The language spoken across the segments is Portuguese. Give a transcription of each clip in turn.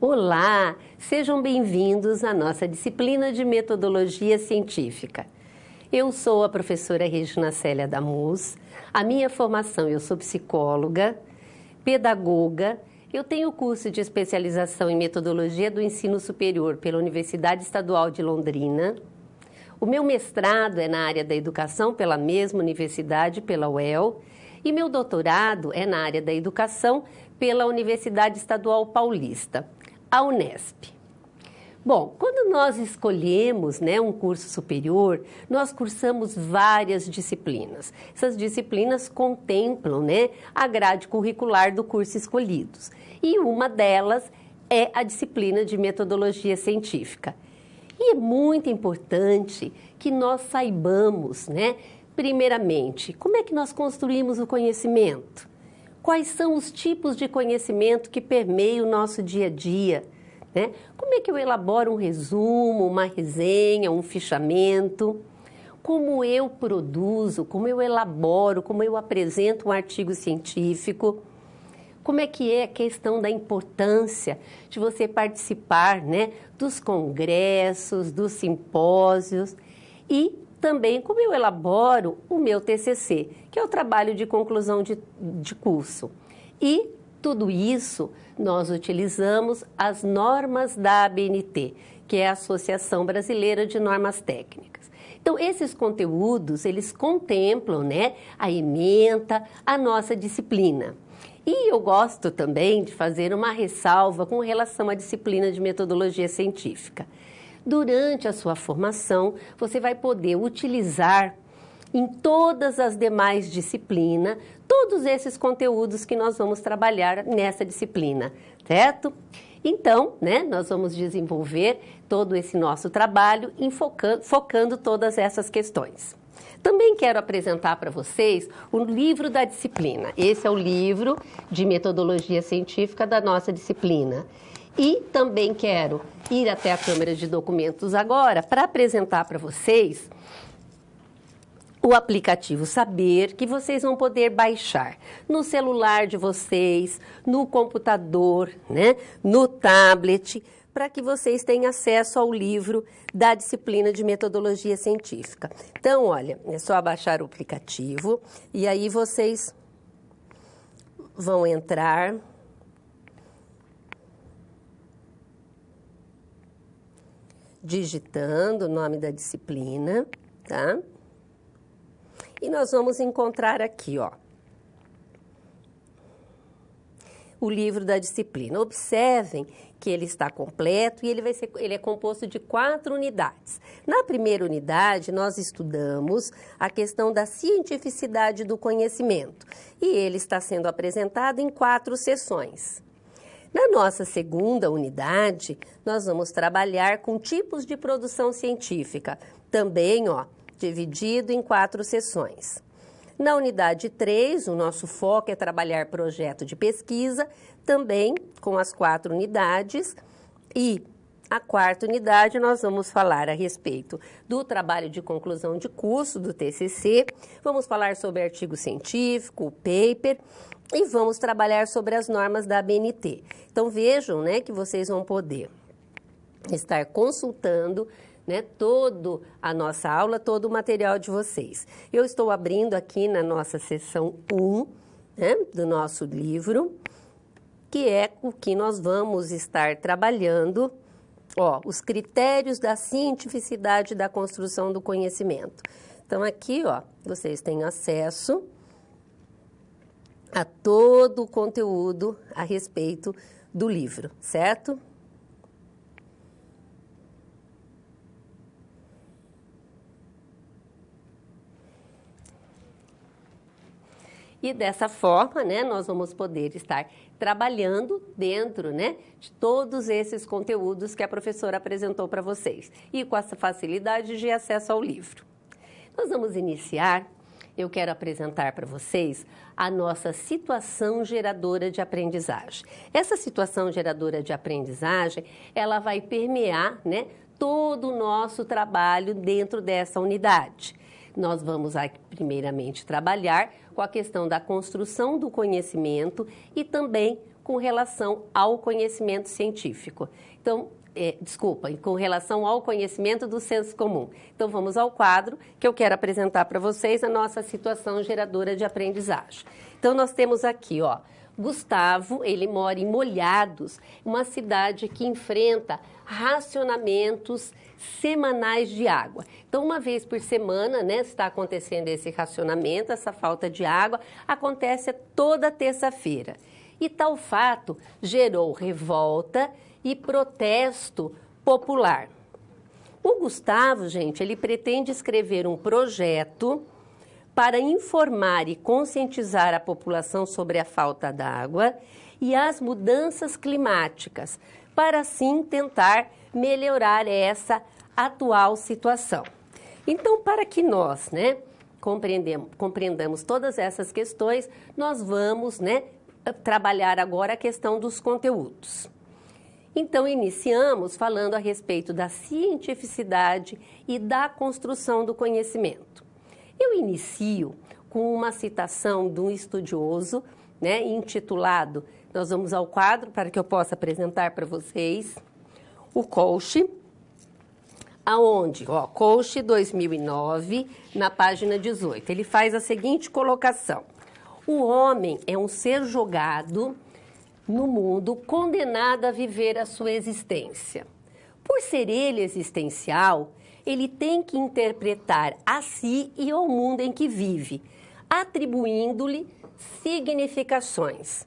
Olá, sejam bem-vindos à nossa disciplina de Metodologia Científica. Eu sou a professora Regina Célia Damus. A minha formação, eu sou psicóloga, pedagoga. Eu tenho curso de especialização em Metodologia do Ensino Superior pela Universidade Estadual de Londrina. O meu mestrado é na área da educação pela mesma universidade, pela UEL, e meu doutorado é na área da educação pela Universidade Estadual Paulista, a Unesp. Bom, quando nós escolhemos um curso superior, nós cursamos várias disciplinas. Essas disciplinas contemplam a grade curricular do curso escolhidos. E uma delas é a disciplina de Metodologia Científica. E é muito importante que nós saibamos, primeiramente, como é que nós construímos o conhecimento? Quais são os tipos de conhecimento que permeiam o nosso dia a dia? Como é que eu elaboro um resumo, uma resenha, um fichamento? Como eu produzo, como eu elaboro, como eu apresento um artigo científico? Como é que é a questão da importância de você participar dos congressos, dos simpósios e também como eu elaboro o meu TCC, que é o trabalho de conclusão de curso. E tudo isso nós utilizamos as normas da ABNT, que é a Associação Brasileira de Normas Técnicas. Então, esses conteúdos, eles contemplam a ementa, a nossa disciplina. E eu gosto também de fazer uma ressalva com relação à disciplina de Metodologia Científica. Durante a sua formação, você vai poder utilizar em todas as demais disciplinas, todos esses conteúdos que nós vamos trabalhar nessa disciplina, certo? Então, nós vamos desenvolver todo esse nosso trabalho focando todas essas questões. Também quero apresentar para vocês o livro da disciplina. Esse é o livro de Metodologia Científica da nossa disciplina. E também quero ir até a Câmara de Documentos agora para apresentar para vocês o aplicativo Saber, que vocês vão poder baixar no celular de vocês, no computador, no tablet, para que vocês tenham acesso ao livro da disciplina de Metodologia Científica. Então, olha, é só baixar o aplicativo e aí vocês vão entrar digitando o nome da disciplina, tá? E nós vamos encontrar aqui, ó, o livro da disciplina. Observem que ele está completo e ele é composto de 4 unidades. Na primeira unidade, nós estudamos a questão da cientificidade do conhecimento e ele está sendo apresentado em 4 sessões. Na nossa segunda unidade, nós vamos trabalhar com tipos de produção científica, também, ó, dividido em 4 sessões. Na unidade 3, o nosso foco é trabalhar projeto de pesquisa, também com as 4 unidades. E a 4ª unidade, nós vamos falar a respeito do trabalho de conclusão de curso, do TCC, vamos falar sobre artigo científico, o paper, e vamos trabalhar sobre as normas da ABNT. Então, vejam, que vocês vão poder estar consultando toda a nossa aula, todo o material de vocês. Eu estou abrindo aqui na nossa seção 1, do nosso livro, que é o que nós vamos estar trabalhando, ó, os critérios da cientificidade da construção do conhecimento. Então, aqui, ó, vocês têm acesso a todo o conteúdo a respeito do livro, certo? E dessa forma, nós vamos poder estar trabalhando dentro, de todos esses conteúdos que a professora apresentou para vocês e com essa facilidade de acesso ao livro. Nós vamos iniciar. Eu quero apresentar para vocês a nossa situação geradora de aprendizagem. Essa situação geradora de aprendizagem, ela vai permear, todo o nosso trabalho dentro dessa unidade. Nós vamos, primeiramente, trabalhar com a questão da construção do conhecimento e também com relação ao conhecimento científico. Então, com relação ao conhecimento do senso comum. Então, vamos ao quadro que eu quero apresentar para vocês a nossa situação geradora de aprendizagem. Então, nós temos aqui, ó, Gustavo, ele mora em Molhados, uma cidade que enfrenta racionamentos semanais de água. Então, uma vez por semana, né, está acontecendo esse racionamento, essa falta de água, acontece toda terça-feira. E tal fato gerou revolta e protesto popular. O Gustavo, gente, ele pretende escrever um projeto para informar e conscientizar a população sobre a falta d'água e as mudanças climáticas, para assim tentar melhorar essa atual situação. Então, para que nós, né, compreendamos todas essas questões, nós vamos, né, trabalhar agora a questão dos conteúdos. Então, iniciamos falando a respeito da cientificidade e da construção do conhecimento. Eu inicio com uma citação de um estudioso, né, intitulado, nós vamos ao quadro para que eu possa apresentar para vocês, o Koch, aonde, ó, Koch 2009, na página 18, ele faz a seguinte colocação: o homem é um ser jogado no mundo, condenado a viver a sua existência. Por ser ele existencial, ele tem que interpretar a si e ao mundo em que vive, atribuindo-lhe significações.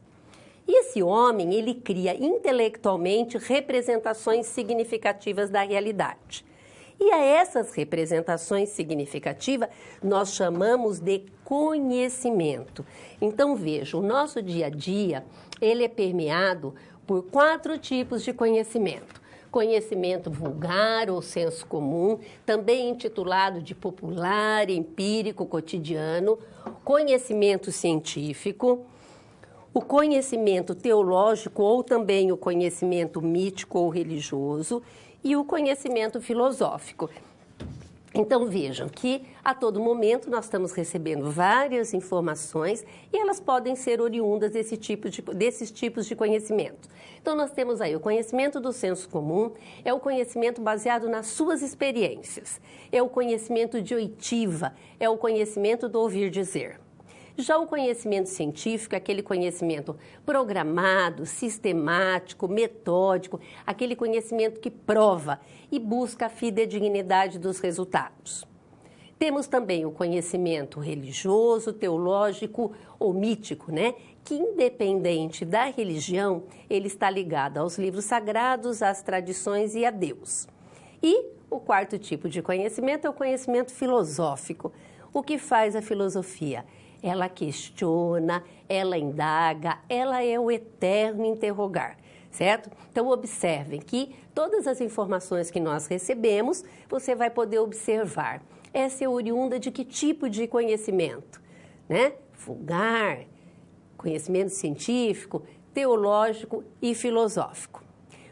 E esse homem, ele cria intelectualmente representações significativas da realidade. E a essas representações significativas nós chamamos de conhecimento. Então, veja, o nosso dia a dia, ele é permeado por 4 tipos de conhecimento. Conhecimento vulgar ou senso comum, também intitulado de popular, empírico, cotidiano, conhecimento científico, o conhecimento teológico ou também o conhecimento mítico ou religioso e o conhecimento filosófico. Então, vejam que a todo momento nós estamos recebendo várias informações e elas podem ser oriundas desses tipos de conhecimento. Então, nós temos aí o conhecimento do senso comum, é o conhecimento baseado nas suas experiências, é o conhecimento de oitiva, é o conhecimento do ouvir dizer. Já o conhecimento científico é aquele conhecimento programado, sistemático, metódico, aquele conhecimento que prova e busca a fidedignidade dos resultados. Temos também o conhecimento religioso, teológico ou mítico, né? Que independente da religião, ele está ligado aos livros sagrados, às tradições e a Deus. E o 4º tipo de conhecimento é o conhecimento filosófico. O que faz a filosofia? Ela questiona, ela indaga, ela é o eterno interrogar, certo? Então, observem que todas as informações que nós recebemos, você vai poder observar. Essa é oriunda de que tipo de conhecimento? Né? Vulgar, conhecimento científico, teológico e filosófico.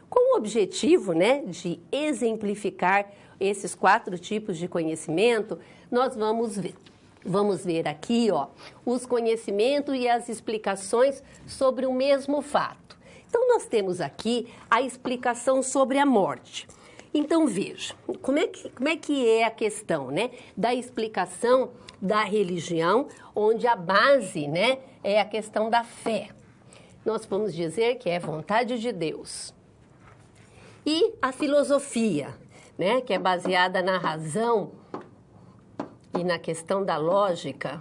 Com o objetivo, né, de exemplificar esses 4 tipos de conhecimento, nós vamos ver aqui, ó, os conhecimentos e as explicações sobre o mesmo fato. Então, nós temos aqui a explicação sobre a morte. Então, veja, como é que é a questão, né, da explicação da religião, onde a base, né, é a questão da fé. Nós vamos dizer que é vontade de Deus. E a filosofia, né, que é baseada na razão e na questão da lógica,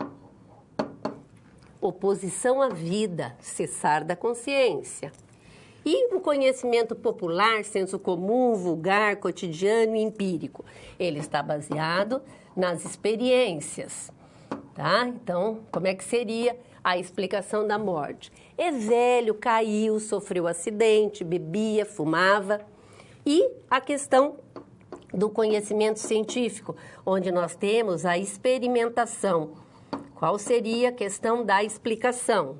oposição à vida, cessar da consciência. E o conhecimento popular, senso comum, vulgar, cotidiano e empírico, ele está baseado nas experiências, tá? Então, como é que seria a explicação da morte? É velho, caiu, sofreu acidente, bebia, fumava. E a questão do conhecimento científico, onde nós temos a experimentação. Qual seria a questão da explicação?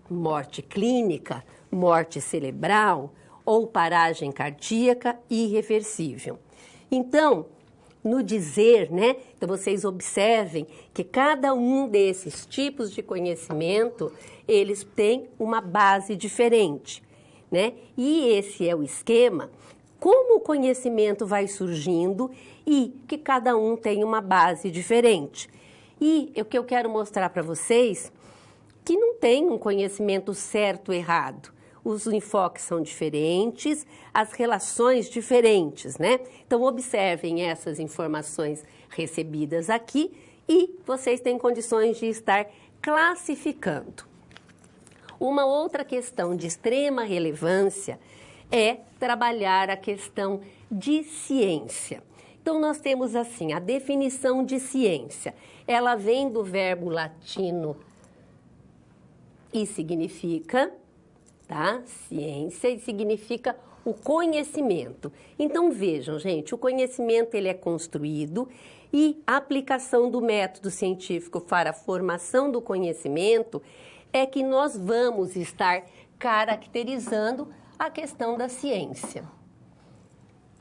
Morte clínica, morte cerebral ou paragem cardíaca irreversível. Então, no dizer, né? Então, vocês observem que cada um desses tipos de conhecimento, eles têm uma base diferente, né? E esse é o esquema, como o conhecimento vai surgindo e que cada um tem uma base diferente. E o que eu quero mostrar para vocês, que não tem um conhecimento certo ou errado. Os enfoques são diferentes, as relações diferentes, né? Então, observem essas informações recebidas aqui e vocês têm condições de estar classificando. Uma outra questão de extrema relevância é trabalhar a questão de ciência. Então, nós temos assim, a definição de ciência. Ela vem do verbo latino e significa, tá? Ciência e significa o conhecimento. Então, vejam, gente, o conhecimento ele é construído e a aplicação do método científico para a formação do conhecimento é que nós vamos estar caracterizando a questão da ciência.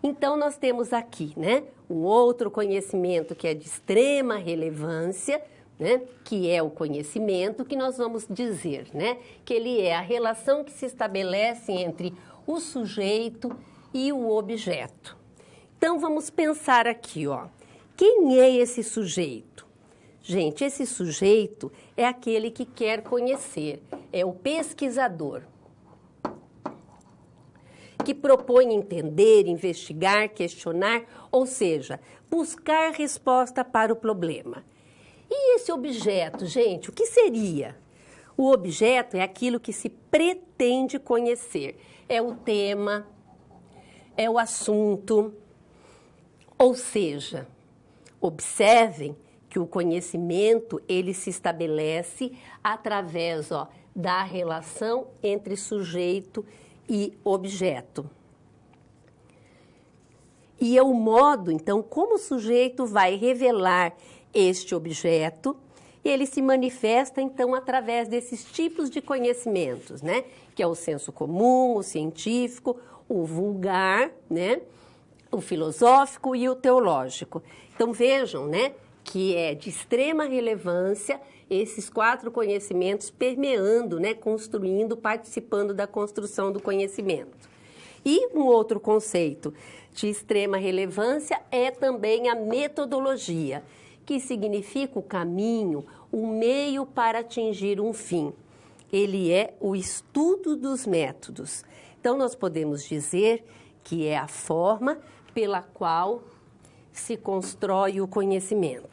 Então, nós temos aqui, né, um outro conhecimento que é de extrema relevância, né, que é o conhecimento, que nós vamos dizer, né, que ele é a relação que se estabelece entre o sujeito e o objeto. Então, vamos pensar aqui, ó, quem é esse sujeito? Gente, esse sujeito é aquele que quer conhecer, é o pesquisador, que propõe entender, investigar, questionar, ou seja, buscar resposta para o problema. E esse objeto, gente, o que seria? O objeto é aquilo que se pretende conhecer. É o tema, é o assunto. Ou seja, observem que o conhecimento, ele se estabelece através, ó, da relação entre sujeito e objeto. E é o modo, então, como o sujeito vai revelar este objeto, ele se manifesta, então, através desses tipos de conhecimentos, né? Que é o senso comum, o científico, o vulgar, né? O filosófico e o teológico. Então, vejam, né? Que é de extrema relevância esses 4 conhecimentos permeando, né? Construindo, participando da construção do conhecimento. E um outro conceito de extrema relevância é também a metodologia, que significa o caminho, o meio para atingir um fim. Ele é o estudo dos métodos. Então, nós podemos dizer que é a forma pela qual se constrói o conhecimento.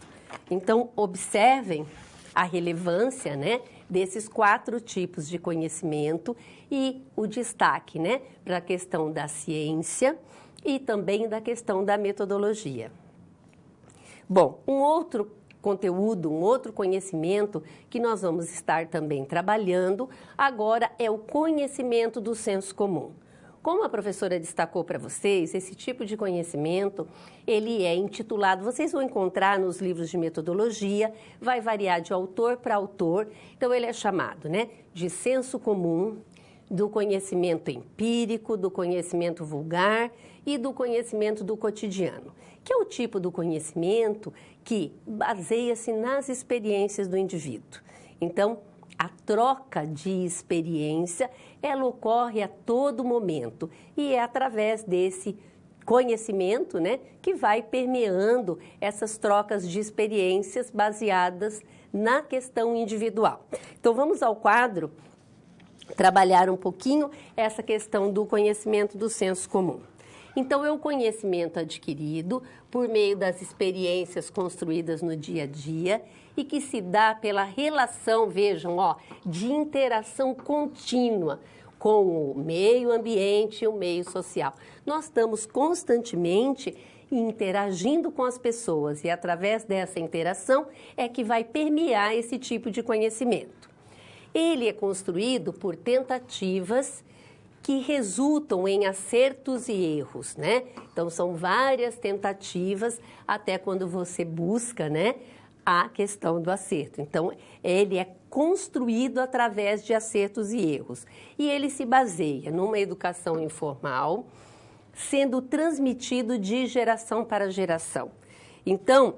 Então, observem a relevância, né, desses 4 tipos de conhecimento e o destaque, né, para a questão da ciência e também da questão da metodologia. Bom, um outro conteúdo, um outro conhecimento que nós vamos estar também trabalhando agora é o conhecimento do senso comum. Como a professora destacou para vocês, esse tipo de conhecimento, ele é intitulado, vocês vão encontrar nos livros de metodologia, vai variar de autor para autor, então ele é chamado, né, de senso comum, do conhecimento empírico, do conhecimento vulgar e do conhecimento do cotidiano, que é o tipo do conhecimento que baseia-se nas experiências do indivíduo. Então, a troca de experiência, ela ocorre a todo momento e é através desse conhecimento, né, que vai permeando essas trocas de experiências baseadas na questão individual. Então, vamos ao quadro trabalhar um pouquinho essa questão do conhecimento do senso comum. Então, é o conhecimento adquirido por meio das experiências construídas no dia a dia e que se dá pela relação, vejam, ó, de interação contínua com o meio ambiente e o meio social. Nós estamos constantemente interagindo com as pessoas e através dessa interação é que vai permear esse tipo de conhecimento. Ele é construído por tentativas que resultam em acertos e erros, né? Então, são várias tentativas até quando você busca, né, a questão do acerto. Então, ele é construído através de acertos e erros. E ele se baseia numa educação informal, sendo transmitido de geração para geração. Então,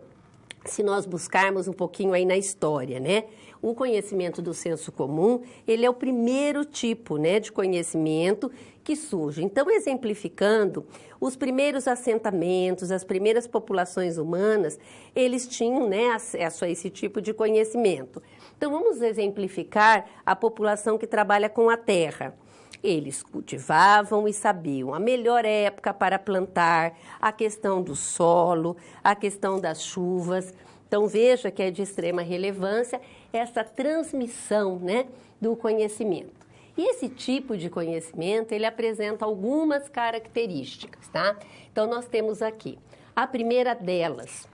se nós buscarmos um pouquinho aí na história, né? O conhecimento do senso comum, ele é o primeiro tipo, né, de conhecimento que surge. Então, exemplificando, os primeiros assentamentos, as primeiras populações humanas, eles tinham, né, acesso a esse tipo de conhecimento. Então, vamos exemplificar a população que trabalha com a terra. Eles cultivavam e sabiam a melhor época para plantar, a questão do solo, a questão das chuvas. Então, veja que é de extrema relevância essa transmissão, né, do conhecimento. E esse tipo de conhecimento, ele apresenta algumas características, tá? Então, nós temos aqui. A primeira delas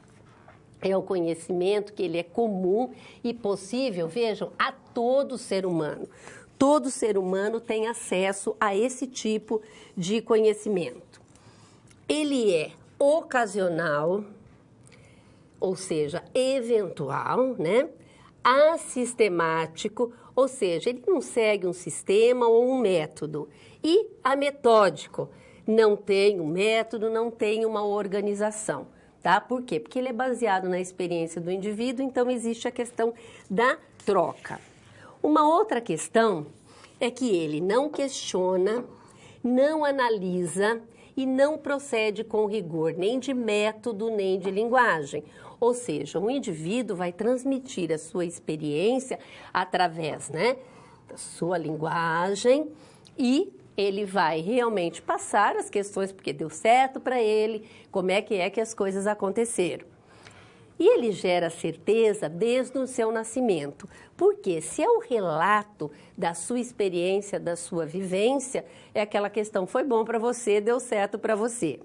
é o conhecimento que ele é comum e possível, vejam, a todo ser humano. Todo ser humano tem acesso a esse tipo de conhecimento. Ele é ocasional, ou seja, eventual, né? Assistemático, ou seja, ele não segue um sistema ou um método. E ametódico, não tem um método, não tem uma organização, tá? Por quê? Porque ele é baseado na experiência do indivíduo, então existe a questão da troca. Uma outra questão é que ele não questiona, não analisa e não procede com rigor nem de método nem de linguagem. Ou seja, um indivíduo vai transmitir a sua experiência através, né, da sua linguagem e ele vai realmente passar as questões porque deu certo para ele, como é que as coisas aconteceram. E ele gera certeza desde o seu nascimento, porque se é o relato da sua experiência, da sua vivência, é aquela questão, foi bom para você, deu certo para você.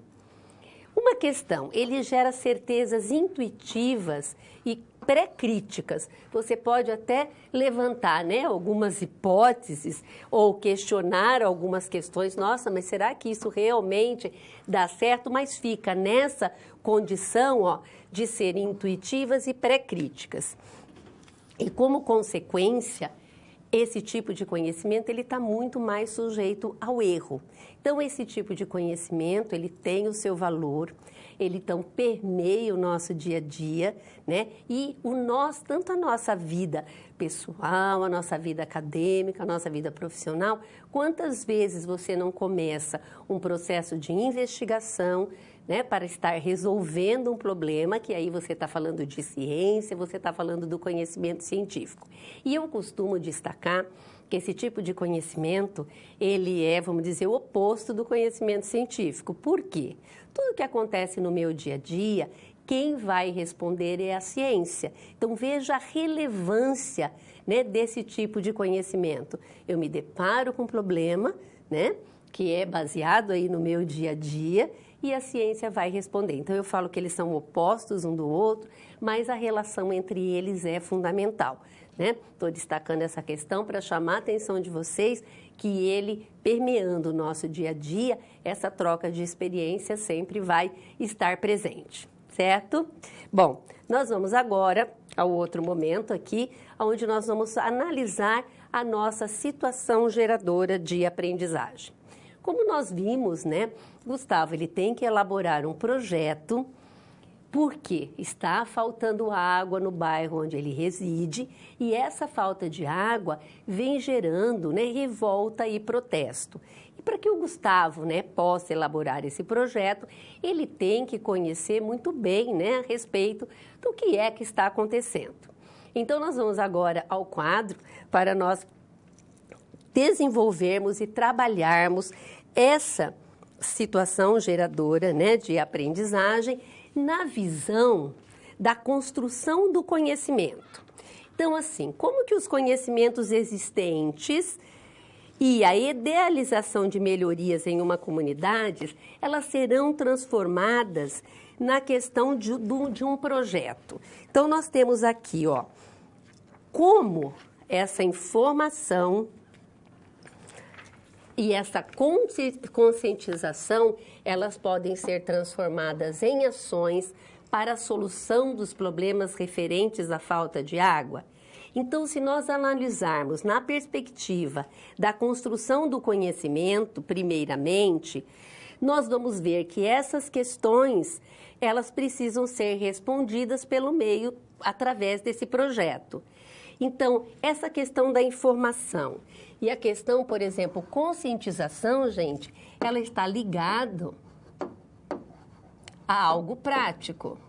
Uma questão, ele gera certezas intuitivas e pré-críticas. Você pode até levantar, né, algumas hipóteses ou questionar algumas questões. Nossa, mas será que isso realmente dá certo? Mas fica nessa condição, ó, de serem intuitivas e pré-críticas. E como consequência, esse tipo de conhecimento ele está muito mais sujeito ao erro. Então, esse tipo de conhecimento, ele tem o seu valor, ele então permeia o nosso dia a dia, né? E tanto a nossa vida pessoal, a nossa vida acadêmica, a nossa vida profissional, quantas vezes você não começa um processo de investigação, né, para estar resolvendo um problema, que aí você está falando de ciência, você está falando do conhecimento científico. E eu costumo destacar que esse tipo de conhecimento, ele é, vamos dizer, o oposto do conhecimento científico. Por quê? Tudo que acontece no meu dia a dia, quem vai responder é a ciência. Então, veja a relevância, né, desse tipo de conhecimento. Eu me deparo com um problema, né, que é baseado aí no meu dia a dia, e a ciência vai responder. Então, eu falo que eles são opostos um do outro, mas a relação entre eles é fundamental, né? Estou destacando essa questão para chamar a atenção de vocês que ele, permeando o nosso dia a dia, essa troca de experiência sempre vai estar presente, certo? Bom, nós vamos agora ao outro momento aqui, onde nós vamos analisar a nossa situação geradora de aprendizagem. Como nós vimos, né, Gustavo, ele tem que elaborar um projeto porque está faltando água no bairro onde ele reside e essa falta de água vem gerando, né, revolta e protesto. E para que o Gustavo, né, possa elaborar esse projeto, ele tem que conhecer muito bem, né, a respeito do que é que está acontecendo. Então, nós vamos agora ao quadro para nós desenvolvermos e trabalharmos essa situação geradora, né, de aprendizagem na visão da construção do conhecimento. Então, assim, como que os conhecimentos existentes e a idealização de melhorias em uma comunidade, elas serão transformadas na questão de um projeto. Então, nós temos aqui, ó, como essa informação e essa conscientização, elas podem ser transformadas em ações para a solução dos problemas referentes à falta de água. Então, se nós analisarmos na perspectiva da construção do conhecimento, primeiramente, nós vamos ver que essas questões, elas precisam ser respondidas pelo meio, através desse projeto. Então, essa questão da informação e a questão, por exemplo, conscientização, gente, ela está ligada a algo prático.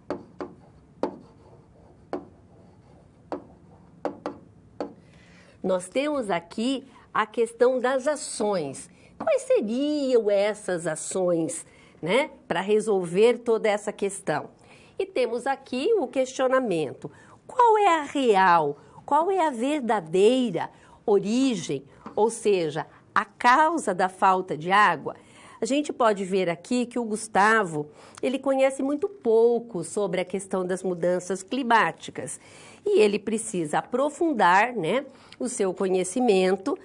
Nós temos aqui a questão das ações. Quais seriam essas ações, né, para resolver toda essa questão? E temos aqui o questionamento. Qual é a real, qual é a verdadeira origem, ou seja, a causa da falta de água? A gente pode ver aqui que o Gustavo, ele conhece muito pouco sobre a questão das mudanças climáticas e ele precisa aprofundar, né, o seu conhecimento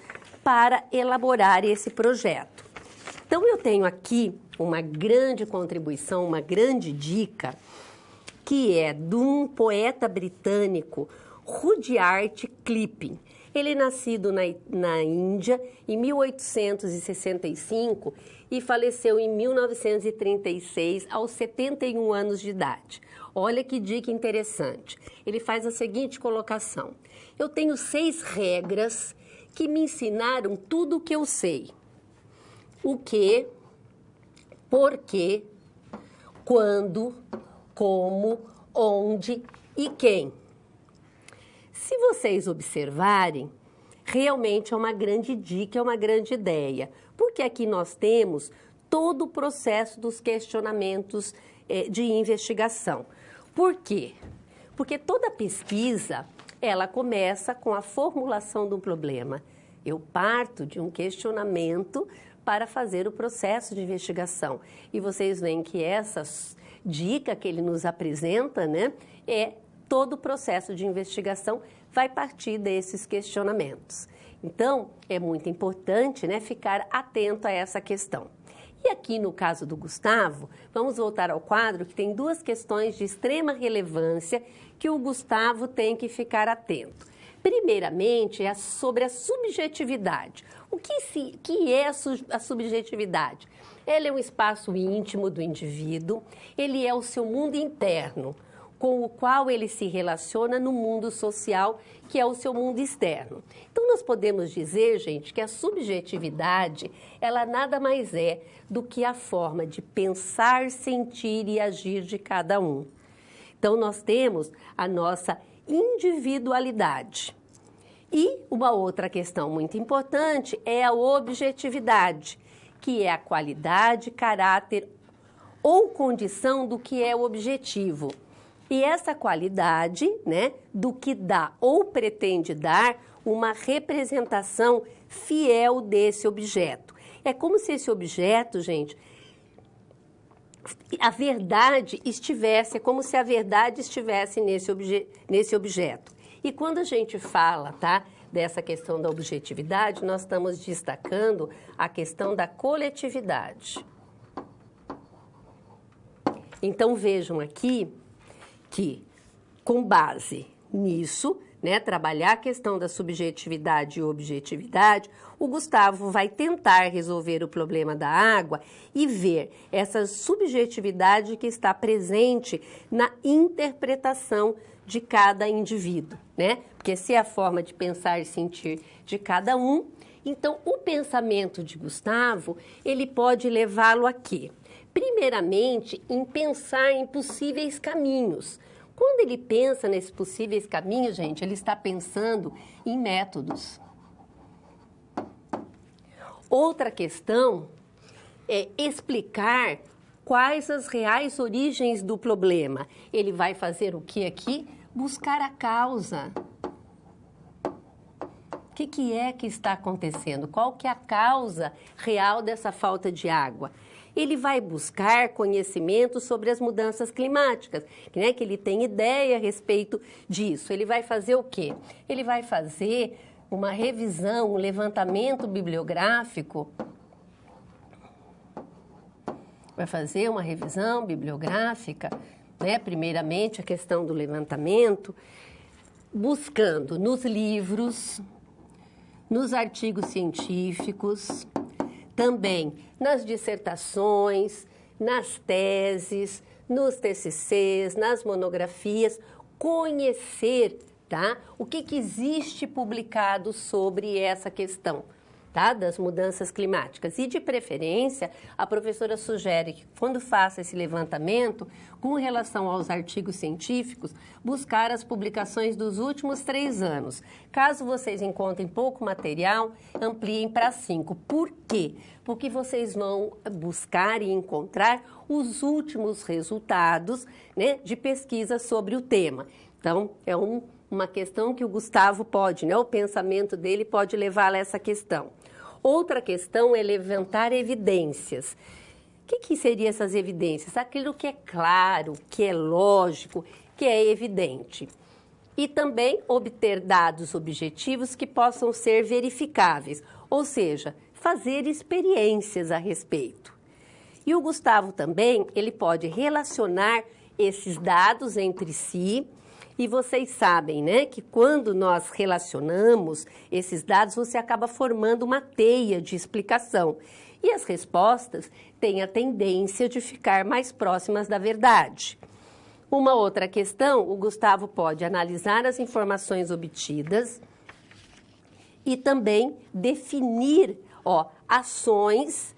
para elaborar esse projeto. Então, eu tenho aqui uma grande contribuição, uma grande dica, que é de um poeta britânico, Rudyard Kipling. Ele é nascido na Índia em 1865 e faleceu em 1936, aos 71 anos de idade. Olha que dica interessante. Ele faz a seguinte colocação: eu tenho 6 regras que me ensinaram tudo o que eu sei. O que, por quê, quando, como, onde e quem. Se vocês observarem, realmente é uma grande dica, é uma grande ideia, porque aqui nós temos todo o processo dos questionamentos de investigação. Por quê? Porque toda pesquisa, ela começa com a formulação de um problema. Eu parto de um questionamento para fazer o processo de investigação. E vocês veem que essa dica que ele nos apresenta, né, é todo o processo de investigação vai partir desses questionamentos. Então, é muito importante, né, ficar atento a essa questão. E aqui no caso do Gustavo, vamos voltar ao quadro que tem 2 questões de extrema relevância que o Gustavo tem que ficar atento. Primeiramente, é sobre a subjetividade. O que é a subjetividade? Ela é um espaço íntimo do indivíduo, ele é o seu mundo interno, com o qual ele se relaciona no mundo social, que é o seu mundo externo. Então, nós podemos dizer, gente, que a subjetividade, ela nada mais é do que a forma de pensar, sentir e agir de cada um. Então, nós temos a nossa individualidade. E uma outra questão muito importante é a objetividade, que é a qualidade, caráter ou condição do que é o objetivo. E essa qualidade, né, do que dá ou pretende dar uma representação fiel desse objeto. É como se esse objeto, gente, a verdade estivesse, é como se a verdade estivesse nesse objeto. E quando a gente fala, tá, dessa questão da objetividade, nós estamos destacando a questão da coletividade. Então, vejam aqui que, com base nisso, né, trabalhar a questão da subjetividade e objetividade, o Gustavo vai tentar resolver o problema da água e ver essa subjetividade que está presente na interpretação de cada indivíduo, né? Porque se é a forma de pensar e sentir de cada um, então o pensamento de Gustavo, ele pode levá-lo a quê? Primeiramente, em pensar em possíveis caminhos. Quando ele pensa nesses possíveis caminhos, gente, ele está pensando em métodos. Outra questão é explicar quais as reais origens do problema. Ele vai fazer o que aqui? Buscar a causa. O que é que está acontecendo? Qual que é a causa real dessa falta de água? Ele vai buscar conhecimento sobre as mudanças climáticas, né, que ele tem ideia a respeito disso. Ele vai fazer o quê? Ele vai fazer uma revisão, um levantamento bibliográfico. Vai fazer uma revisão bibliográfica, né, primeiramente a questão do levantamento, buscando nos livros, nos artigos científicos, também nas dissertações, nas teses, nos TCCs, nas monografias, conhecer, tá, o que existe publicado sobre essa questão, tá, das mudanças climáticas. E, de preferência, a professora sugere que, quando faça esse levantamento, com relação aos artigos científicos, buscar as publicações dos últimos 3 anos. Caso vocês encontrem pouco material, ampliem para 5. Por quê? Porque vocês vão buscar e encontrar os últimos resultados, né, de pesquisa sobre o tema. Então, é uma questão que o Gustavo pode, né, o pensamento dele pode levar a essa questão. Outra questão é levantar evidências. O que seriam essas evidências? Aquilo que é claro, que é lógico, que é evidente. E também obter dados objetivos que possam ser verificáveis, ou seja, fazer experiências a respeito. E o Gustavo também, ele pode relacionar esses dados entre si. E vocês sabem, né, que quando nós relacionamos esses dados, você acaba formando uma teia de explicação. E as respostas têm a tendência de ficar mais próximas da verdade. Uma outra questão, o Gustavo pode analisar as informações obtidas e também definir, ações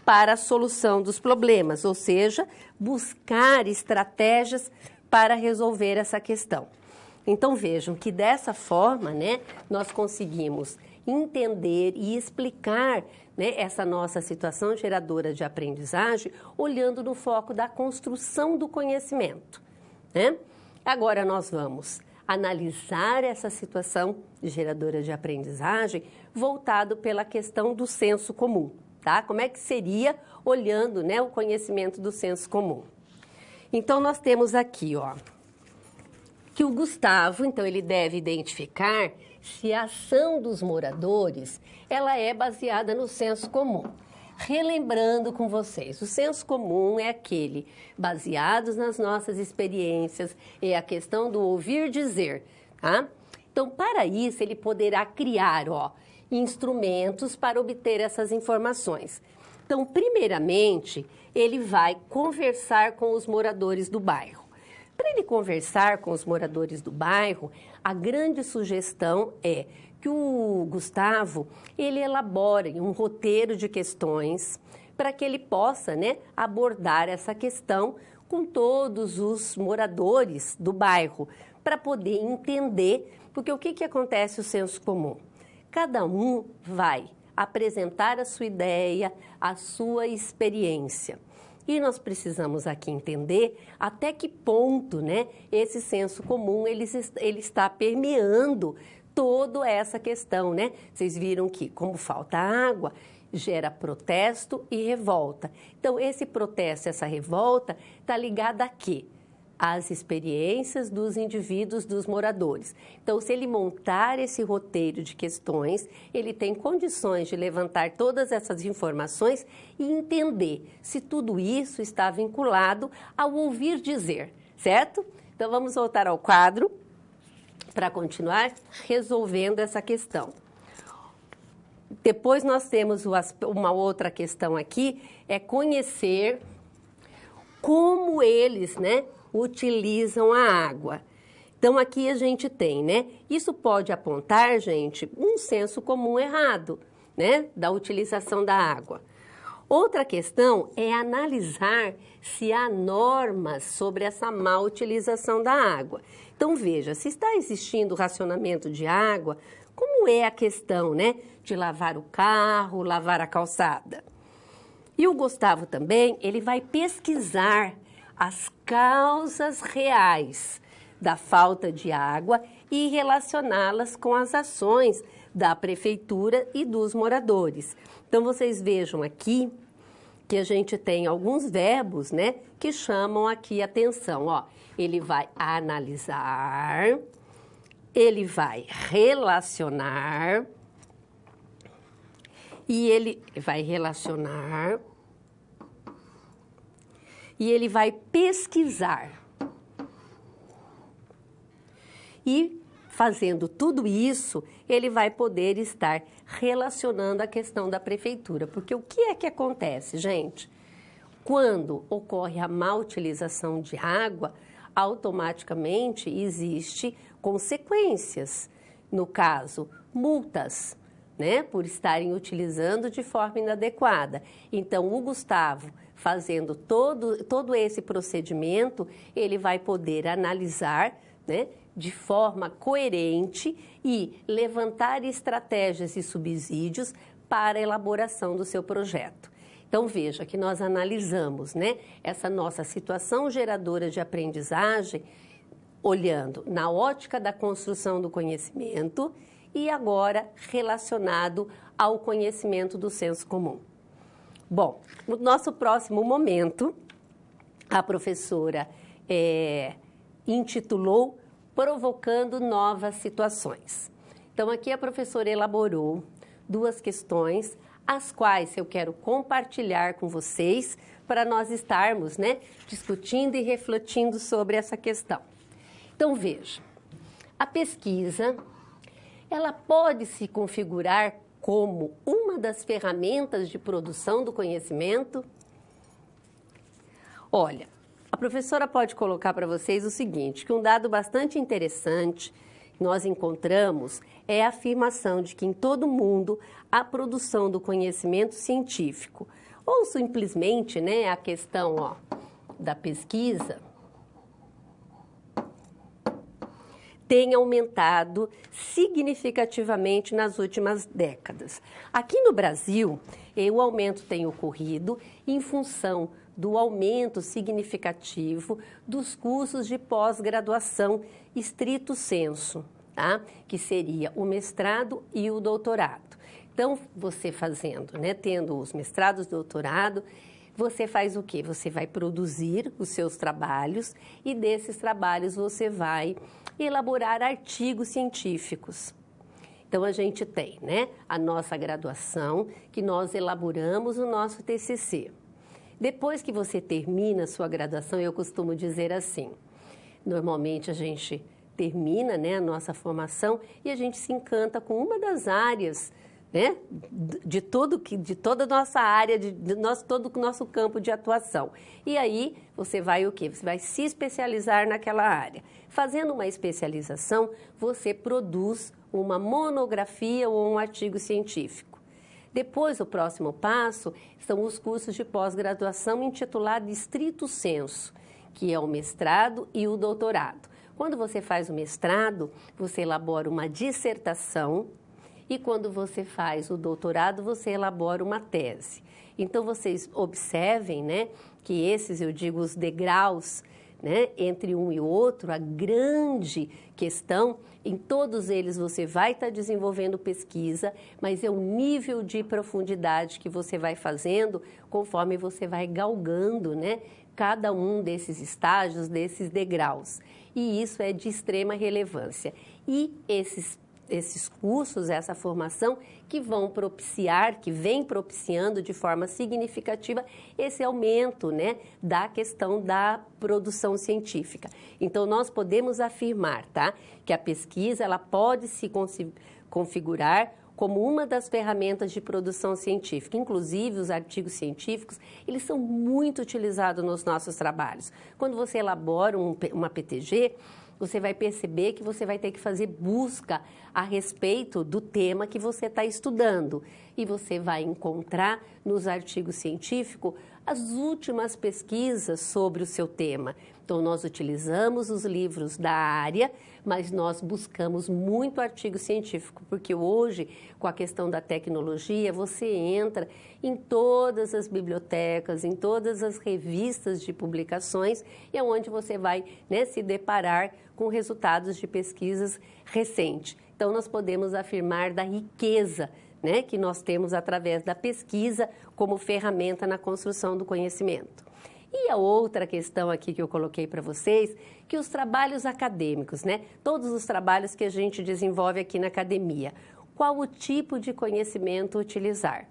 para a solução dos problemas, ou seja, buscar estratégias para resolver essa questão. Então, vejam que dessa forma, né, nós conseguimos entender e explicar, né, essa nossa situação geradora de aprendizagem, olhando no foco da construção do conhecimento, né? Agora nós vamos analisar essa situação geradora de aprendizagem voltado pela questão do senso comum, tá? Como é que seria olhando, né, o conhecimento do senso comum? Então, nós temos aqui, que o Gustavo, então, ele deve identificar se a ação dos moradores, ela é baseada no senso comum. Relembrando com vocês, o senso comum é aquele baseado nas nossas experiências, é a questão do ouvir dizer, tá? Então, para isso, ele poderá criar, instrumentos para obter essas informações. Então, primeiramente, ele vai conversar com os moradores do bairro. Para ele conversar com os moradores do bairro, a grande sugestão é que o Gustavo, ele elabore um roteiro de questões para que ele possa, né, abordar essa questão com todos os moradores do bairro, para poder entender, porque o que acontece no senso comum? Cada um vai apresentar a sua ideia, a sua experiência. E nós precisamos aqui entender até que ponto, né, esse senso comum ele está permeando toda essa questão, né? Vocês viram que, como falta água, gera protesto e revolta. Então, esse protesto, essa revolta, está ligada a quê? As experiências dos indivíduos, dos moradores. Então, se ele montar esse roteiro de questões, ele tem condições de levantar todas essas informações e entender se tudo isso está vinculado ao ouvir dizer, certo? Então, vamos voltar ao quadro para continuar resolvendo essa questão. Depois nós temos uma outra questão aqui, é conhecer como eles, né, utilizam a água. Então, aqui a gente tem, né? Isso pode apontar, gente, um senso comum errado, né? Da utilização da água. Outra questão é analisar se há normas sobre essa má utilização da água. Então, veja, se está existindo racionamento de água, como é a questão, né? De lavar o carro, lavar a calçada. E o Gustavo também, ele vai pesquisar as causas reais da falta de água e relacioná-las com as ações da prefeitura e dos moradores. Então, vocês vejam aqui que a gente tem alguns verbos, né, que chamam aqui a atenção. Ele vai analisar, ele vai relacionar e ele vai relacionar e ele vai pesquisar. E fazendo tudo isso, ele vai poder estar relacionando a questão da prefeitura. Porque o que é que acontece, gente? Quando ocorre a má utilização de água, automaticamente existe consequências. No caso, multas, né, por estarem utilizando de forma inadequada. Então, o Gustavo, fazendo todo esse procedimento, ele vai poder analisar, né, de forma coerente e levantar estratégias e subsídios para a elaboração do seu projeto. Então, veja que nós analisamos, né, essa nossa situação geradora de aprendizagem, olhando na ótica da construção do conhecimento e agora relacionado ao conhecimento do senso comum. Bom, no nosso próximo momento, a professora intitulou Provocando Novas Situações. Então, aqui a professora elaborou 2 questões, as quais eu quero compartilhar com vocês para nós estarmos, né, discutindo e refletindo sobre essa questão. Então, veja, a pesquisa, ela pode se configurar como uma das ferramentas de produção do conhecimento? Olha, a professora pode colocar para vocês o seguinte, que um dado bastante interessante que nós encontramos é a afirmação de que em todo o mundo a produção do conhecimento científico, ou simplesmente, né, a questão da pesquisa, tem aumentado significativamente nas últimas décadas. Aqui no Brasil, o aumento tem ocorrido em função do aumento significativo dos cursos de pós-graduação estrito sensu, tá? Que seria o mestrado e o doutorado. Então, você fazendo, né, tendo os mestrados e doutorado, você faz o quê? Você vai produzir os seus trabalhos e desses trabalhos você vai elaborar artigos científicos. Então, a gente tem, né, a nossa graduação, que nós elaboramos o nosso TCC. Depois que você termina a sua graduação, eu costumo dizer assim, normalmente a gente termina, né, a nossa formação e a gente se encanta com uma das áreas, né, de toda a nossa área, todo o nosso campo de atuação. E aí, você vai o quê? Você vai se especializar naquela área. Fazendo uma especialização, você produz uma monografia ou um artigo científico. Depois, o próximo passo são os cursos de pós-graduação intitulados estrito sensu, que é o mestrado e o doutorado. Quando você faz o mestrado, você elabora uma dissertação, e quando você faz o doutorado, você elabora uma tese. Então, vocês observem, né, que esses, eu digo, os degraus, né, entre um e outro, a grande questão, em todos eles você vai estar desenvolvendo pesquisa, mas é o nível de profundidade que você vai fazendo conforme você vai galgando, né, cada um desses estágios, desses degraus. E isso é de extrema relevância. E esses cursos, essa formação que vão propiciar, que vem propiciando de forma significativa esse aumento, né, da questão da produção científica. Então, nós podemos afirmar, tá, que a pesquisa ela pode se configurar como uma das ferramentas de produção científica. Inclusive, os artigos científicos, eles são muito utilizados nos nossos trabalhos. Quando você elabora uma PTG, você vai perceber que você vai ter que fazer busca a respeito do tema que você está estudando. E você vai encontrar nos artigos científicos as últimas pesquisas sobre o seu tema. Então, nós utilizamos os livros da área, mas nós buscamos muito artigo científico, porque hoje, com a questão da tecnologia, você entra em todas as bibliotecas, em todas as revistas de publicações, e é onde você vai, né, se deparar com resultados de pesquisas recentes. Então, nós podemos afirmar da riqueza, né, que nós temos através da pesquisa como ferramenta na construção do conhecimento. E a outra questão aqui que eu coloquei para vocês, que os trabalhos acadêmicos, né, todos os trabalhos que a gente desenvolve aqui na academia, qual o tipo de conhecimento utilizar?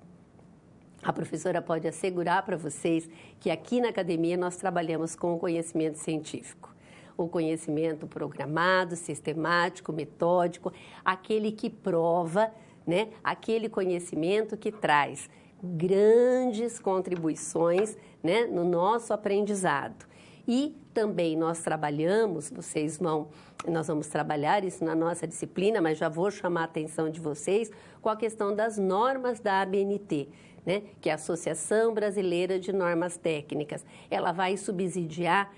A professora pode assegurar para vocês que aqui na academia nós trabalhamos com o conhecimento científico. o conhecimento programado, sistemático, metódico, aquele que prova, né? Aquele conhecimento que traz grandes contribuições, né, no nosso aprendizado. E também nós trabalhamos, nós vamos trabalhar isso na nossa disciplina, mas já vou chamar a atenção de vocês com a questão das normas da ABNT, né, que é a Associação Brasileira de Normas Técnicas. Ela vai subsidiar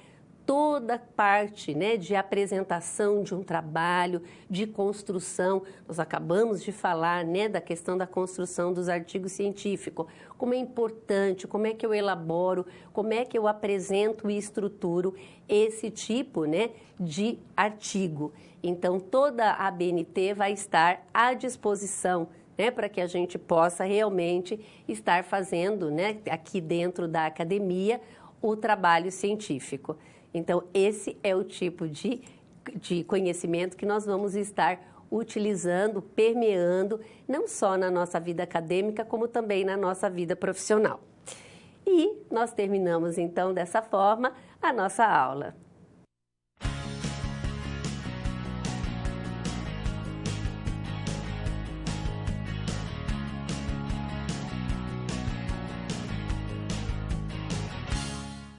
toda parte, né, de apresentação de um trabalho, de construção. Nós acabamos de falar, né, da questão da construção dos artigos científicos. Como é importante, como é que eu elaboro, como é que eu apresento e estruturo esse tipo, né, de artigo. Então, toda a ABNT vai estar à disposição, né, para que a gente possa realmente estar fazendo, né, aqui dentro da academia, o trabalho científico. Então, esse é o tipo de conhecimento que nós vamos estar utilizando, permeando, não só na nossa vida acadêmica, como também na nossa vida profissional. E nós terminamos, então, dessa forma, a nossa aula.